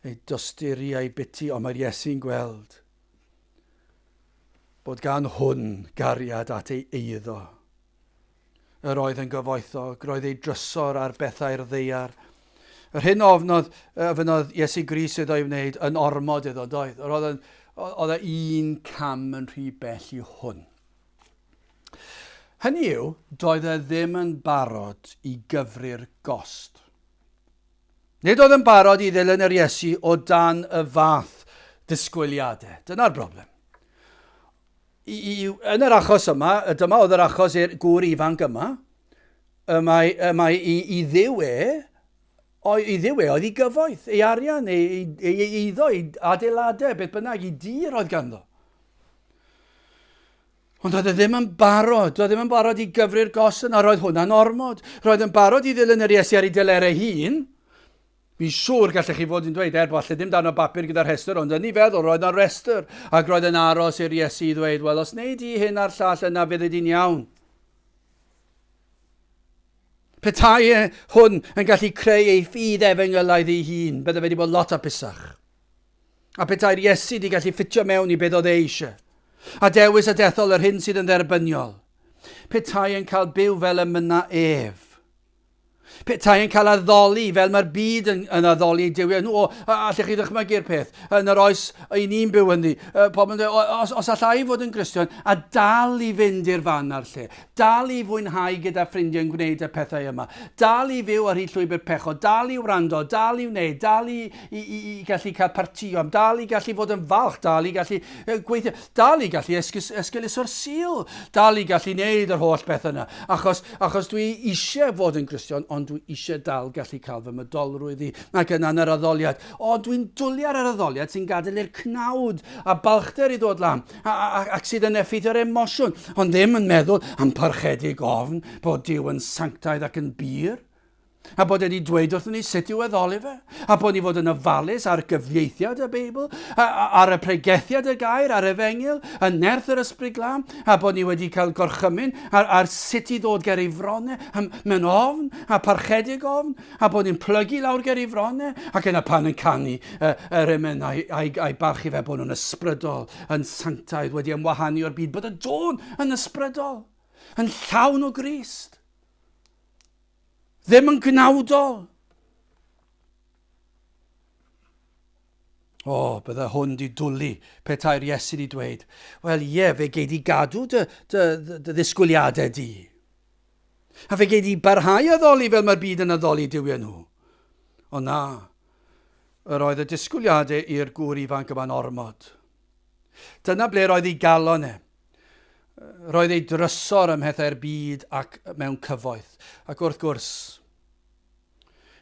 [SPEAKER 1] ei dosturi a'i biti, ond mae'r Iesu'n gweld bod gan hwn gariad at ei eiddo. Yr oedd yn gyfoethog, roedd ei drysor ar bethau'r ddeiar. Yr hyn fynodd Iesu Grist oedd o'i wneud yn ormod iddo, doedd. Oedd e un cam yn rhy bell i hwn. Hynny yw, doedd e ddim yn barod i gyfri'r gost. Nid oedd yn barod i ddilyn yr Iesu o dan y fath ddisgwyliadau. Dyna'r broblem. Yn yr achos yma, dyma oedd yr achos i'r gŵr ifanc yma, mae i ddiw oedd i gyfoeth, ei arian, ei eiddo, ei adeiladau, beth bynnag, i dir oedd ganddo. Ond oedd e ddim yn barod i gyfri'r gost yna, roedd hwnna'n ormod. Roedd yn barod i ddilyn yr Iesu ar ei delerau hun. Fi'n siŵr gallech chi fod yn dweud, falle dim dan o bapur gyda'r rhestr, ond yn ei feddwl, roedd yna'r rhestr, ac roedd yn aros i'r Iesu i ddweud, wel, os wneud i hyn a'r llall yna, fydd ydi'n iawn. Petai hwn yn gallu creu ei ffydd efengylaidd ei hun, bydde wedi bod lot o busach. A petai'r Iesu wedi gallu ffitio mewn i beth oedd e eisiau. A dewis y dethol yr hyn sydd yn dderbyniol. Petai yn cael byw fel y mynna ef. Petai yn cael addoli fel mae'r byd yn addoli diwio nhw. Allech chi ddychmygu'r peth. Yn yr oes i ni'n byw yn ddi. Os allai fod yn Cristion, a dal i fynd i'r fan ar lle. Dal i fwynhau gyda ffrindiau yn gwneud y pethau yma. Dal i fyw ar hyd llwybr pecho. Dal i wrando. Dal i wneud. Dal i gallu cael partïo. Dal i gallu fod yn falch. Dal i gallu gweithio. Dal i gallu esgyluso'r sil. Dal i gallu wneud yr holl beth yna. Achos dwi eisiau fod yn Cristion, ond dwi eisiau dal gallu cael fy mydolrwydd i, ac yna'n yr addoliad. Dwi'n dwlu ar yr addoliad sy'n gadael i'r cnawd a balchder i ddod lan, ac sydd yn effeithio'r emosiwn, ond ddim yn meddwl am parchedig ofn bod Duw yn sanctaidd ac yn bir. A bod wedi dweud wrthyn ni sut i'w addoli fe. A bod ni fod yn ofalus ar gyfieithiad y Beibl, ar y pregethiad y gair, ar Efengyl, y nerth yr ysbryd glân, a bod ni wedi cael gorchymyn ar sut i ddod ger ei fronau, mewn ofn, a parchedig ofn, a bod ni'n plygu lawr ger ei fronau, ac yna pan yn canu yr emen a'i barchu fe bod nhw'n ysbrydol, yn sanctaidd, wedi ymwahanu o'r byd, bod y dôn yn ysbrydol. yn llawn o Grist. Ddim yn gnawdol. O, bydde hwn di dwlu petai'r Iesu di dweud, wel ie, fe gei di gadw dy ddisgwyliadau di. A fe gei di barhau addoli fel mae'r byd yn addoli diwio nhw. O na, yr oedd y disgwyliadau i'r gŵr ifanc yma'n ormod. Dyna ble roedd ei galon e. Roedd ei drysor ym mhethau'r byd ac mewn cyfoeth. Ac wrth gwrs,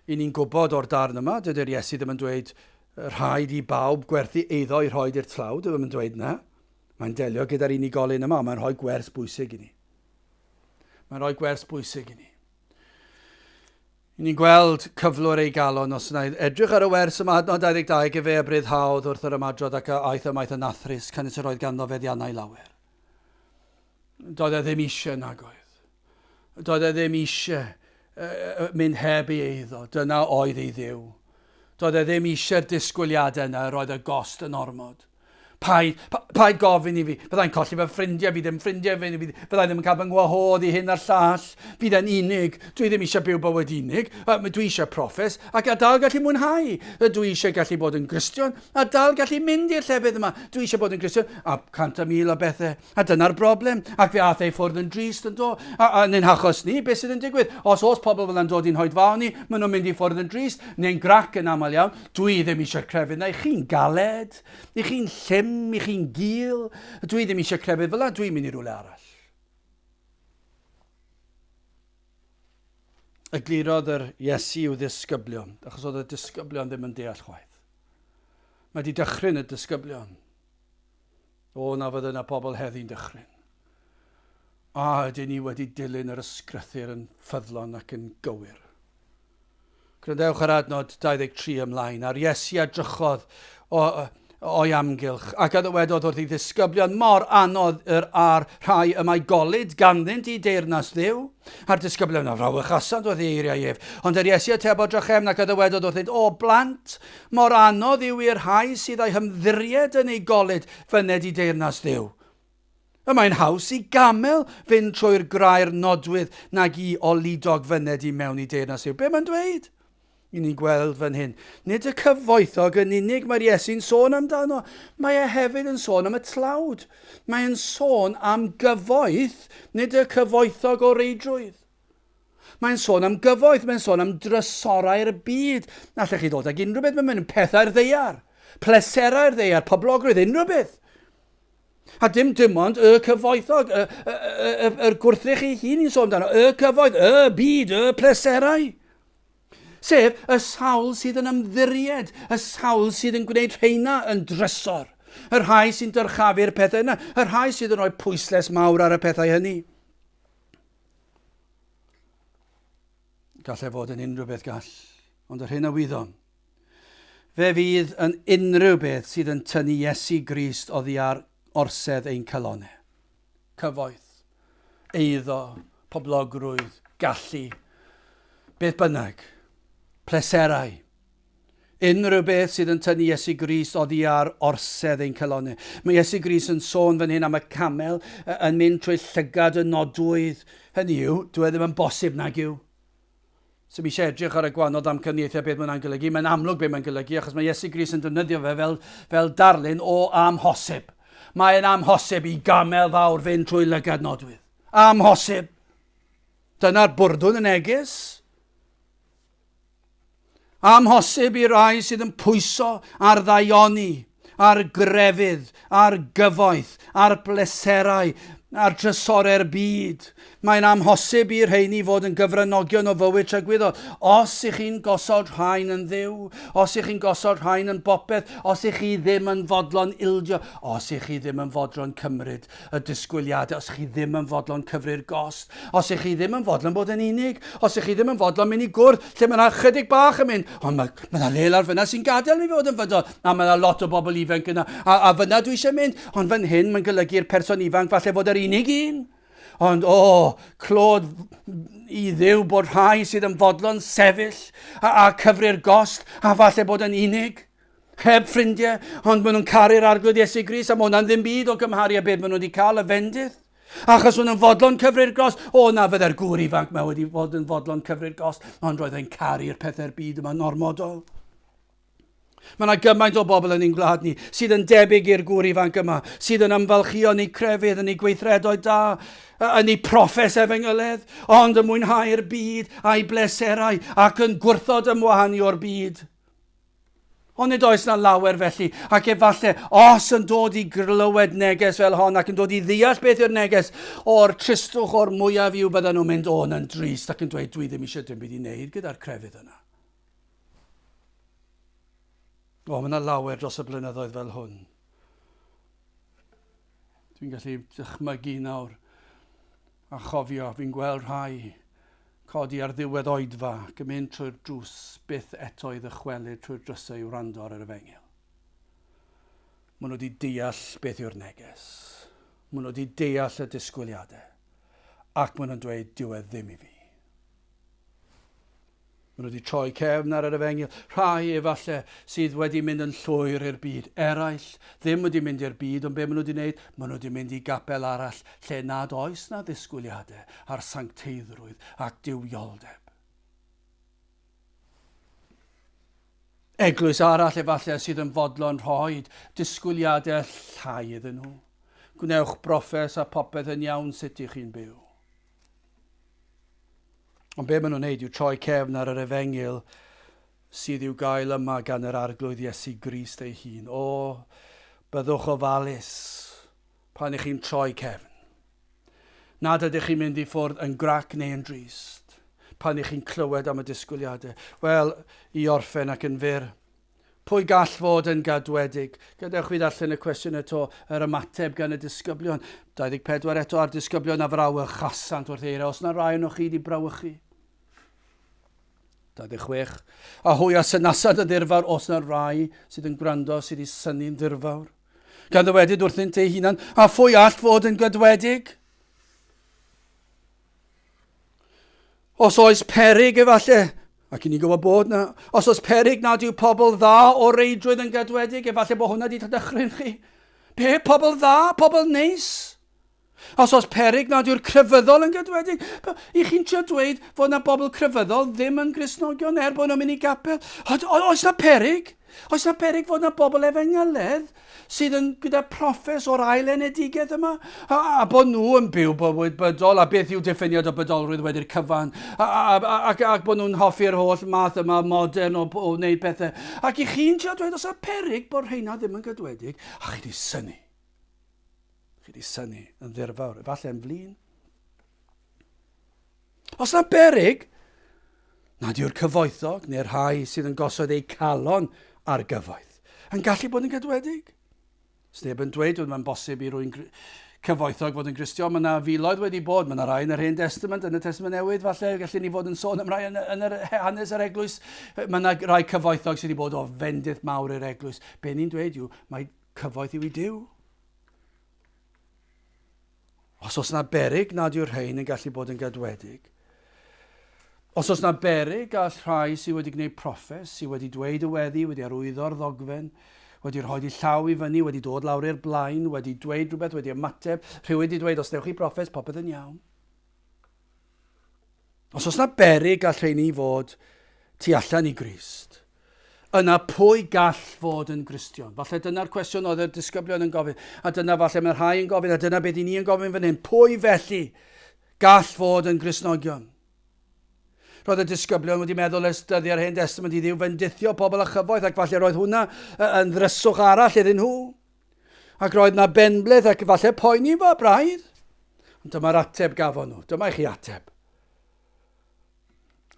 [SPEAKER 1] i ni'n gwybod o'r darn yma, dydy'r Iesu ddim yn dweud rhaid i bawb gwerthu eiddo i rhoi'r tlawd, ddim yn dweud na. Mae'n delio gyda'r unigolyn yma, mae'n rhoi gwers bwysig i ni. Mae'n rhoi gwers bwysig i ni. I ni'n gweld cyflwr ei galon os yna edrych ar y wers yma adnod 22 gefe y bryddhawdd wrth yr ymadrodd ac aeth ymaith yn athrys canis yr oedd ganddo feddiannau lawer. Doedd e ddim eisiau nag oedd. Doedd e ddim eisiau mynd heb ei eiddo. Dyna oedd ei ddiw. Doedd e ddim eisiau'r disgwyliadau yna, roedd y gost yn ormod. Paid gofyn i fi, byddai'n colli fy ffrindiau, fi ddim ffrindiau, byddai ddim yn cael fy ngwahodd i hyn a'r llall, fydd e'n unig, dwi ddim eisiau byw bywyd unig, dwi eisiau proffes, ac a dal gallu mwynhau, dwi eisiau gallu bod yn Cristion, a dal gallu mynd i'r llefydd yma, dwi eisiau bod yn Cristion, a 100,000 o bethau, a dyna'r broblem, ac fe ath ei ffwrdd yn drist yn do, a neu'n hachos ni, beth sydd yn digwydd, os pobl fel yn dod i'n hoedfaw ni, maen nhw'n mynd i ffwrdd yn drist, neu'n grac yn aml iawn, dwi ddim eisiau crefydd na, chi'n galed, chi'n llym, i chi'n gil, dwi ddim eisiau crefydd fel yna, dwi'n mynd i rwle arall. Eglurodd yr Iesu i'w ddisgyblion, achos oedd y disgyblion ddim yn deall chwaith. Mae wedi dychryn y disgyblion. O, na fydd yna pobl heddi'n dychryn. A ydyn ni wedi dilyn yr ysgrythyr yn ffyddlon ac yn gywir. Grandewch ar adnod 23 ymlaen, a'r Iesu adrychodd o'i amgylch, ac addewedodd wrth ei ddisgyblion mor anodd ar rhai ymau golyd ganddynt i deyrnas Dduw. A'r disgyblion o frawch asad oedd ei eiriau ef. Ond yr Iesu ateb o drychem ac addewedodd wrth ei, o blant, mor anodd yw i'r rhai sydd a'u hymddiried yn ei golyd fyned i deyrnas Dduw. Mae'n haws i gamel fynd trwy'r grair nodwydd nag i olidog fyned i mewn i deyrnas Dduw. Be mae'n dweud? I ni'n gweld fan hyn. Nid y cyfoethog yn unig mae'r Iesu'n sôn amdano. Mae e hefyd yn sôn am y tlawd. Mae'n sôn am gyfoeth, nid y cyfoethog o reidrwydd. Mae'n sôn am gyfoeth, mae'n sôn am drysorau'r byd. Allech chi ddod ag unrhyw beth, mae'n pethau'r ddeiar, pleserau'r ddeiar, poblogrwydd, unrhyw beth. A dim ond y cyfoethog, yr gwrthrych ei hun i'n sôn amdano, y cyfoeth, y byd, y pleserau. Sef y sawl sydd yn ymddiried, y sawl sydd yn gwneud rheina yn drysor. Yr rhai sy'n dyrchafu'r pethau yna, yr rhai sydd yn rhoi pwysles mawr ar y pethau hynny. Gallai fod yn unrhyw beth gall, ond yr hyn a wyddom. Fe fydd yn unrhyw beth sydd yn tynnu Iesu Grist oddi ar orsedd ein calonau. Cyfoeth, eiddo, poblogrwydd, gallu, beth bynnag. Pleserau. Unrhyw beth sydd yn tynnu Iesu Grist oddi ar orsedd ein calonau. Mae Iesu Grist yn sôn fan hyn am y camel yn mynd trwy llygad y nodwydd. Hynny yw, dwi ddim yn bosib nag yw. So mi eisiau edrych ar y gwahanol amcaniaethau beth mae'n golygu. Mae'n amlwg beth mae'n golygu, achos mae Iesu Grist yn defnyddio fe fel darlun o amhosib. Mae'n amhosib i gamel fawr fynd trwy lygad nodwydd. Amhosib. Dyna'r bwrdwn yn egys. Amhosib i rai sydd yn pwyso ar ddaioni, ar grefydd, ar gyfoeth, ar bleserau, ar drysorau'r byd. Mae'n amhosib i'r rheini fod yn gyfranogion o fywyd tragwyddol. Os ych chi'n gosod rhain yn ddiw, os ych chi'n gosod rhain yn bopeth, os ych chi ddim yn fodlon ildio, os ych chi ddim yn fodlon cymryd y disgwyliadau, os ych chi ddim yn fodlon cyfri'r gost, os ych chi ddim yn fodlon bod yn unig, os ych chi ddim yn fodlon mynd i gwrdd, lle mae yna chydig bach yn mynd, ond mae yna lel ar fyna sy'n gadael i fod yn fodlon, a mae yna lot o bobl ifanc yna, a fyna dwi eisiau mynd, ond fan hyn mae'n golygu'r person ifanc falle fod yr unig un. Ond clod i ddiw bod rhai sydd yn fodlon sefyll a cyfri'r gost a falle bod yn unig, heb ffrindiau, ond maen nhw'n caru'r arglwydd Iesu Grist a mae hwnna'n ddim byd o gymharu a beth maen nhw wedi cael y fendydd. Achos nhw'n fodlon cyfri'r gos. O na fydde'r gŵr ifanc yma wedi fod yn fodlon cyfri'r gos. Ond roedd e'n caru'r pethau'r byd yma normodol. Mae yna gymaint o bobl yn ein gwlad ni sydd yn debyg i'r gŵr ifanc yma, sydd yn ymfalchio yn ei crefydd, yn ei gweithredoedd da, yn ei proffes efengyledd, ond yn mwynhau'r byd a'i bleserau ac yn gwrthod ymwahanu o'r byd. Ond nid oes na lawer felly, ac efallai os yn dod i glywed neges fel hon ac yn dod i ddeall beth yw'r neges o'r tristwch o'r mwyaf yw bydden nhw'n mynd o'n yn drist ac yn dweud dwi ddim eisiau dim byd i wneud gyda'r crefydd yna. O, mae yna lawer dros y blynyddoedd fel hwn. Dwi'n gallu dychmygu nawr a chofio, fi'n gweld rhai codi ar ddiwedd oedfa, gymryd trwy'r drws, byth eto i ddychwelyd trwy'r drysau i wrando ar yr efengyl. Maen nhw wedi deall beth yw'r neges. Maen nhw wedi deall y disgwyliadau. Ac maen nhw'n dweud, dyw e ddim i fi. Maen nhw wedi troi cefn ar yr efengyl. Rhai efallai sydd wedi mynd yn llwyr i'r byd. Eraill ddim wedi mynd i'r byd, ond be maen nhw wedi wneud? Maen nhw wedi mynd i gapel arall, lle nad oes na ddisgwyliadau a'r sancteiddrwydd ac dywioldeb. Eglwys arall efallai sydd yn fodlon rhoi disgwyliadau llai iddyn nhw. Gwnewch broffes a popeth yn iawn sut i chi'n byw. Ond be maen nhw'n wneud yw troi cefn ar yr efengyl sydd i'w gael yma gan yr arglwydd Iesu Grist ei hun. O, byddwch ofalus pan ych chi'n troi cefn. Nad ydych chi'n mynd i ffwrdd yn grac neu yn drist pan ych chi'n clywed am y disgwyliadau. Wel, i orffen ac yn fyr, pwy gall fod yn gadwedig? Gadewch fi ddarllen y cwestiwn eto, yr ymateb gan y disgyblion. 24 eto ar disgyblion a frawch chasant wrth eira. Os na rai nhw chi di brawychu? 26. A hwy a synasad y ddirfawr, os na rai sydd yn gwrando sydd wedi synnu'n ddirfawr. Gan ddywedyd wrthynt ei hunan, a phwy all fod yn gadwedig? Os oes peryg efallai, ac i ni gwybod bod na, os oes peryg nad yw pobl dda o reidrwydd yn gadwedig, efallai bod hwnna wedi dychryn chi. Be, pobl dda, pobl neis? Os oes peryg nad yw'r crefyddol yn gadwedig, i chi'n trio dweud fod na bobl crefyddol ddim yn Gristnogion bod nhw'n mynd i gapel. Oes na peryg? Oes na peryg fod na bobl efengyledd sydd yn gyda proffes o'r ail enedigedd yma? A bod nhw yn byw bywyd bydol, a beth yw diffiniad o bydolrwydd wedi'r cyfan, ac bod nhw'n hoffi'r holl math yma modern o wneud pethau. Ac i chi'n trio dweud, oes na peryg bod rheina ddim yn gadwedig, a chi di synnu. Chi wedi synnu yn ddirfawr, efallai yn flin. Os na beryg, nad yw'r cyfoethog neu'r rhai sydd yn gosod eu calon ar gyfoeth yn gallu bod yn gadwedig. Sneb yn dweud oedd mae'n bosib i rwy'n cyfoethog fod yn Cristion. Mae yna filoedd wedi bod, mae yna rai yn yr Hen Testament, yn y Testament Newydd, falle gallu ni fod yn sôn am rai yn yr hanes yr eglwys. Mae yna rai cyfoethog sydd wedi bod o fendith mawr i'r eglwys. Be ni'n dweud yw, mae cyfoeth yw i Duw. Os oes na beryg nad yw'r rhain yn gallu bod yn gadwedig. Os oes na beryg all rhai sydd wedi gwneud proffes, sydd wedi dweud y weddi, wedi arwyddo'r ddogfen, wedi rhoi llaw i fyny, wedi dod lawr i'r blaen, wedi dweud rhywbeth, wedi ymateb, rhyw wedi dweud, os dewch chi proffes, popeth yn iawn. Os oes na beryg all rhain i fod tu allan i Grist, yna pwy gall fod yn Cristion? Falle dyna'r cwestiwn oedd y disgyblion yn gofyn, a dyna falle mae'r rhai yn gofyn, a dyna beth i ni yn gofyn fan hyn. Pwy felly gall fod yn Gristnogion? Roedd y disgyblion wedi meddwl ers dyddiau'r Hen Testament i Dduw fendithio pobl a chyfoeth, ac falle roedd hwnna yn ddryswch arall iddyn nhw. Ac roedd na benbleth ac falle poeni fo braidd. Ond dyma'r ateb gafon nhw. Dyma i chi ateb.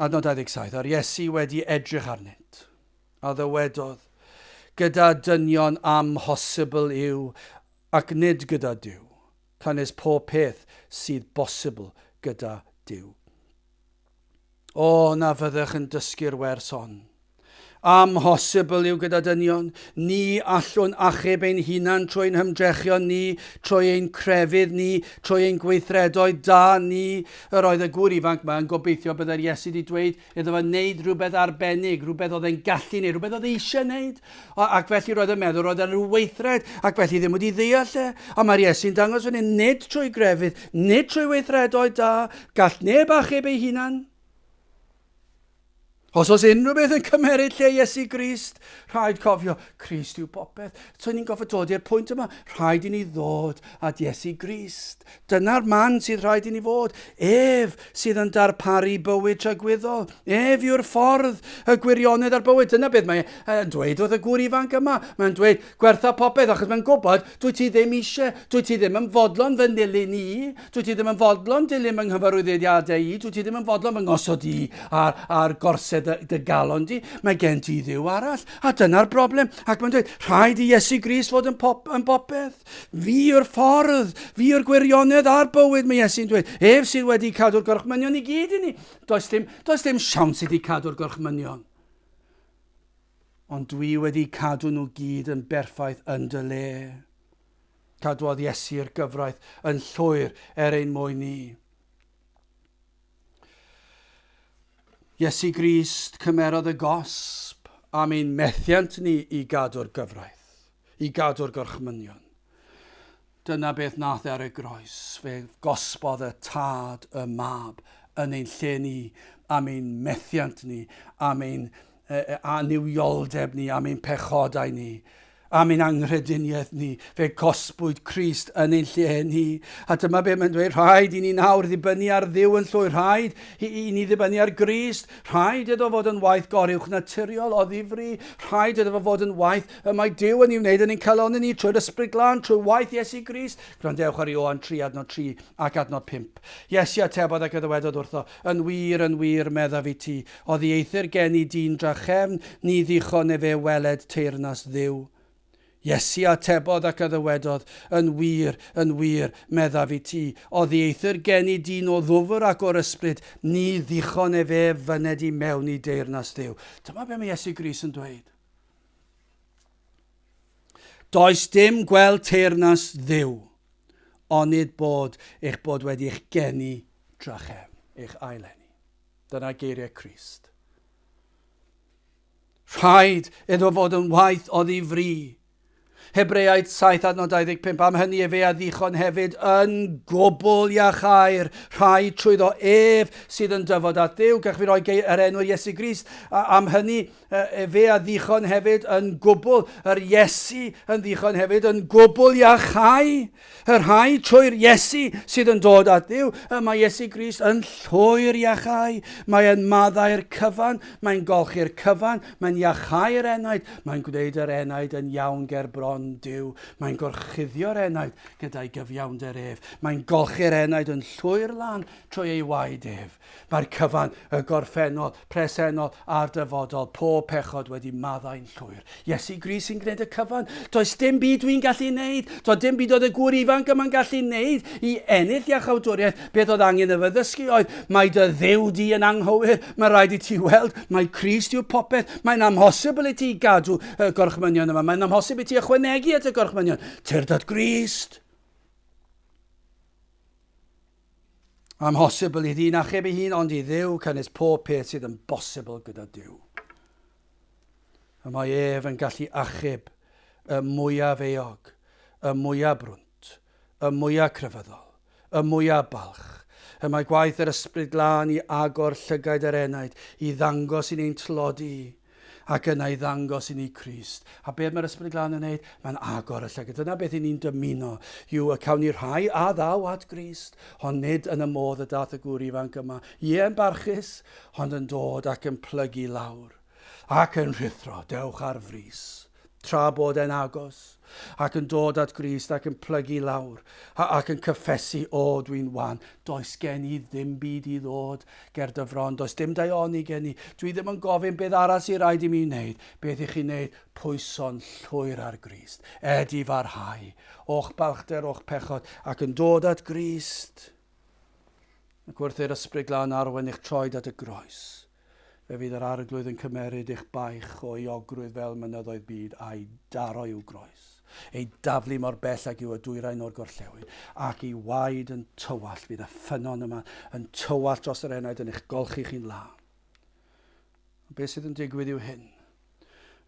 [SPEAKER 1] Adnod 27. Ar Iesu wedi edrych arnynt. A ddywedodd, gyda dynion amhosibl yw, ac nid gyda Duw, cynnes pob peth sydd bosibl gyda Duw. O, na fyddech yn dysgu'r wers hon, Amhosibl yw gyda dynion. Ni allwn achub ein hunan trwy'n hymdrechion ni, trwy ein crefydd ni, trwy ein gweithredoedd da ni. Yr oedd y gŵr ifanc yma yn gobeithio byddai'r Iesu wedi dweud iddo fe wneud rhywbeth arbennig, rhywbeth oedd e'n gallu wneud, rhywbeth oedd eisiau wneud. Ac felly roedd yn meddwl roedd yn rhyw weithred, ac felly ddim wedi ddeall e. A mae'r Iesu'n dangos fan hyn, nid trwy grefydd, nid trwy weithredoedd da, gall neb achub ei hunan. Os oes unrhyw beth yn cymeryd lle Iesu Grist, rhaid cofio, Crist yw popeth. So ni'n gofio dod i'r pwynt yma, rhaid i ni ddod at Iesu Grist. Dyna'r man sydd rhaid i ni fod. Ef sydd yn darparu bywyd tragwyddol. Ef yw'r ffordd, y gwirionedd ar bywyd. Dyna beth mae'n dweud oedd y gŵr ifanc yma. Mae'n dweud gwertha popeth, achos mae'n gwybod, dwi ti ddim eisiau, dwi ti ddim yn fodlon fy nilyn i, dwi ti ddim yn fodlon dilyn yng nghyfarwyddiadau i, dwi ti ddim yn fodlon fy ngosod i ar gorsedd dy galon di, mae gen ti ddiw arall. A dyna'r broblem. Ac mae'n dweud, rhaid i Iesu Grist fod yn popeth. Fi yw'r ffordd, fi yw'r gwirionedd a'r bywyd, mae Iesu'n dweud. Ef sydd wedi cadw'r gorchmynion i gyd i ni. Does dim siawns i di cadw'r gorchmynion. Ond dwi wedi cadw nhw gyd yn berffaith yn dy le. Cadwodd Iesu'r gyfraith yn llwyr ein mwyn ni. Iesu Grist cymerodd y gosb am ein methiant ni i gadw'r gyfraith, i gadw'r gorchmynion. Dyna beth nath ar y groes, fe gosbodd y tad, y mab, yn ein lle ni, am ein methiant ni, am ein aniwioldeb ni, am ein pechodau ni, am ein anghrediniaeth ni, fe gosbwyd Crist yn ein lle ni. A dyma be mae'n dweud, rhaid i ni nawr ddibynnu ar Dduw yn llwyr, rhaid i ni ddibynnu ar Grist, rhaid iddo fod yn waith goriwch naturiol o ddifri, rhaid iddo fod yn waith y mae Duw yn ei wneud yn ein calon ni trwy'r ysbryd glân, trwy waith Iesu Grist. Gwrandewch ar Ioan 3 adnod 3 ac adnod 5. Iesu atebodd ac ydwedodd wrtho, yn wir medda fi ti, o ddieithr gen i dyn drachefn, ni ddichon e fe weled teyrnas Dduw. Iesu atebodd ac ydwedodd, yn wir medda fi ti, o ddieithr gen i dyn o ddwfr ac o'r ysbryd, ni ddichon e fe fyned i mewn i deyrnas Dduw. Dyma be mae Iesu Grist yn dweud. Does dim gweld teyrnas Dduw, onid bod eich bod wedi eich geni drachem, eich aileni. Dyna geiriau Crist. Rhaid iddo fod yn waith o ddifri. Hebreaid 7 adnod 25, am hynny e fe a ddichon hefyd yn gwbl iachau'r rhai trwyddo ef sydd yn dyfod at Dduw. Gach fi roi yr enw Iesu Grist. Am hynny e fe a ddichon hefyd yn gwbl, yr Iesu yn ddichon hefyd yn gwbl iachau. Yr rhai trwy'r Iesu sydd yn dod at Dduw. Mae Iesu Grist yn llwyr iachau. Mae'n maddau'r cyfan, mae'n golchi'r cyfan, mae'n iachau'r enaid, mae'n gwneud yr enaid yn iawn ger bron Duw. Mae'n gorchuddio'r enaid gyda'i gyfiawnder ef. Mae'n golchi'r enaid yn llwyr lan trwy ei waed ef. Mae'r cyfan, y gorffennol, presennol a'r dyfodol, pob pechod wedi maddau'n llwyr. Iesu Grist sy'n gwneud y cyfan. Does dim byd dwi'n gallu wneud. Does dim byd oedd y gŵr ifanc yma'n gallu wneud i ennill iachawdwriaeth. Beth oedd angen y fy ddysgu oedd, mae dy Dduw di yn anghywir. Mae rhaid i ti weld, mae Crist yw popeth. Mae'n amhosibl i ti gadw y gorchmynion yma. Mae'n amhosibl i ti ychwanegu at y gorchmynion. Tyrd at Grist. Amhosibl i ddyn achub ei hun, ond i Dduw cynnwys pob peth sydd yn bosibl gyda Duw. A mae ef yn gallu achub y mwyaf eog, y mwyaf brwnt, y mwyaf crefyddol, y mwyaf balch. Y mae gwaith yr ysbryd glân i agor llygaid yr enaid, i ddangos i ni'n tlodi, ac yna i ddangos i ni Crist. A beth mae'r ysbryd glân yn gwneud? Mae'n agor y llygad. Dyna beth i ni'n dymuno yw y cawn ni rhai a ddaw at Grist, ond nid yn y modd y dath y gŵr ifanc yma. Yn barchus, ond yn dod ac yn plygu lawr. Ac yn rhithro, dewch ar frys, tra bod e'n agos, ac yn dod at Grist ac yn plygu lawr, ac yn cyffesu, o dwi'n wan, does gen i ddim byd i ddod ger dyfron, does dim daioni gen i, dwi ddim yn gofyn beth arall sy'n rhaid i mi wneud, beth i chi wneud, pwyso'n llwyr ar Grist, edi farhau, o'ch balchder, o'ch pechod, ac yn dod at Grist, ac wrth i'r ysbryd glân arwain i'ch troed at y groes, Fe fydd yr arglwydd yn cymeryd eich baich o iogrwydd fel mynyddoedd byd a'i daro i'w groes. Ei daflu mor bell ag yw y dwyrain o'r gorllewin, ac i waed yn tywall fydd y ffynon yma yn tywall dros yr enaid yn eich golchi chi'n la. Be sydd yn digwydd yw hyn.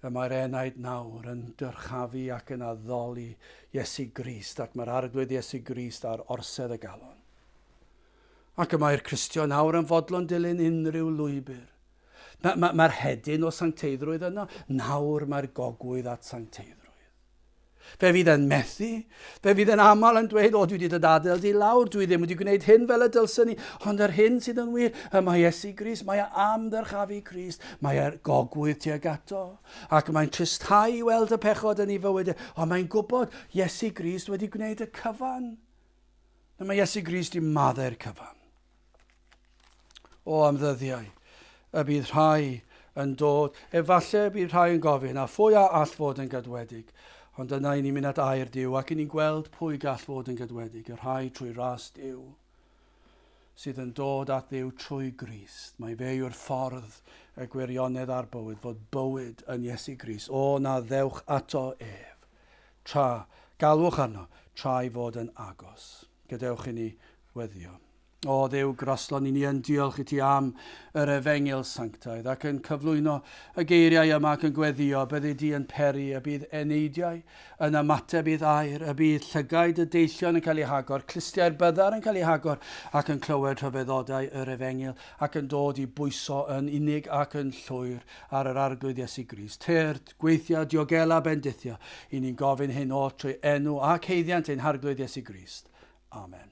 [SPEAKER 1] Y mae'r enaid nawr yn dyrchafu ac yn addoli Iesu Grist, ac mae'r arglwydd Iesu Grist ar orsedd y galon. Ac y mae'r Cristion nawr yn fodlon dilyn unrhyw lwybr. Mae'r hedyn o sancteiddrwydd yno, nawr mae'r gogwydd at sancteiddrwydd. Fe fydd yn methu, fe fydd yn aml yn dweud, dwi wedi dod adael di lawr, dwi ddim wedi gwneud hyn fel y dylsyn ni, ond yr hyn sydd yn wir, mae Iesu Grist, mae am ddyrchafu Crist, mae'r gogwydd tuag ato, ac mae'n tristau i weld y pechod yn ei fywyd, ond mae'n gwybod Iesu Grist wedi gwneud y cyfan. Mae Iesu Grist i maddau'r cyfan. O amddyddiau, y bydd rhai yn dod, efallai bydd rhai yn gofyn, a phwy all fod yn gadwedig, ond yna i ni'n mynd at air Duw ac i ni'n gweld pwy gall fod yn gadwedig, y rhai trwy ras Duw sydd yn dod at Dduw trwy Grist. Mae fe yw'r ffordd y gwirionedd ar bywyd, fod bywyd yn Iesu Grist. O na ddewch ato ef, galwch arno, tra i fod yn agos. Gadewch i ni weddio. O Dduw groslon i ni yn diolch i ti am yr efengil sanctaidd ac yn cyflwyno y geiriau yma ac yn gweddio byddi di yn peri y bydd eneidiau yn ymateb idd air, y bydd llygaid y deillion yn cael ei hagor, clistiau'r byddar yn cael ei hagor ac yn clywed rhyfeddodau yr efengil ac yn dod i bwyso yn unig ac yn llwyr ar yr arglwydd Iesu Grist. Tyrd, gweithio, diogela, bendithio, i ni'n gofyn hyn o trwy enw ac heiddiant ein harglwydd Iesu Grist. Amen.